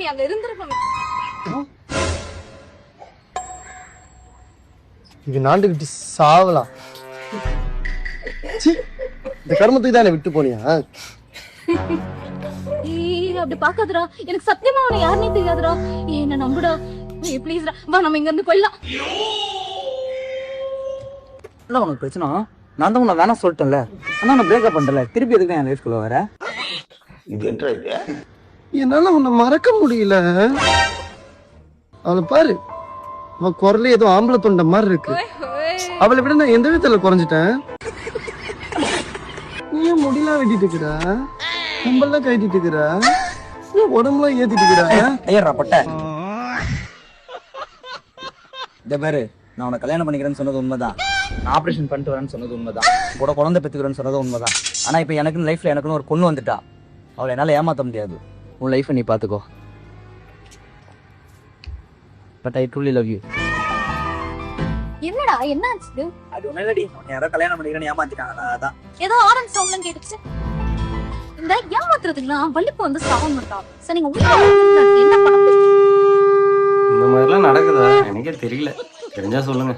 நீ அங்க இருந்திருக்கணும். இது நாண்டுகிட்டு சாவலாம். இந்த கர்மத்துக்கு தான் விட்டு போனியா? அப்படி பாக்காதடா, எனக்கு சத்தியமா அவனை யாருன்னே தெரியாதுடா. என்ன நம்புடா ப்ளீஸ்டா, வா நம்ம இங்க இருந்து போயிடலாம். இல்ல உனக்கு பிரச்சனை, நான் தான் உன்னை வேணாம் சொல்லிட்டேன்ல, ஆனா நான் பிரேக்கப் பண்ணல, திருப்பி எதுக்கு என் லைஃப்குள்ள வர? இது என்ன இது? என்னால உன்னை மறக்க முடியல. அவளை பாரு, அவ குரலே ஏதோ ஆம்பளை தொண்ட மாதிரி இருக்கு. அவளை விட நான் எந்த விதத்துல குறைஞ்சிட்டேன்? நீ ஏன் முடியலாம் வெட்டிட்டு இருக்கிற? கம்பெல்லாம் கட்டிட்டு இருக்கிற? உடம்புலாம் ஏத்திட்டு இருக்கிற? ஐயரா பட்ட இந்த பேரு, நான் உன்னை கல்யாணம் பண்ணிக்கிறேன்னு சொன்னது உண்மைதான், நான் ஆப்ரேஷன் பண்ணிட்டு வரேன்னு சொன்னது உண்மைதான், கூட குழந்தை பெற்றுக்கிறேன்னு சொன்னது உண்மைதான். ஆனா இப்ப எனக்குன்னு லைஃப்ல எனக்குன்னு ஒரு பொண்ணு வந்துட்டா, அவளை என்னால ஏமாத்த முடியாது. உன் லைஃபை நீ பாத்துக்கோ. But I truly love you. என்னடா என்ன ஆச்சு? அது ஒண்ணு இல்லடி, யாரோ கல்யாணம் பண்ணிக்கிறேன்னு ஏமாத்திட்டாங்க, அதான். ஏதோ ஆரன் சவுண்ட்லாம் கேட்டுச்சு. இந்த ஏமாத்துறதுக்குலாம் வள்ளிப்பு வந்து சாவம் மாட்டா. சரி நீங்க உள்ள என்ன பண்ண? இந்த மாதிரிலாம் நடக்குதா? எனக்கே தெரியல. தெரிஞ்சா சொல்லுங்க.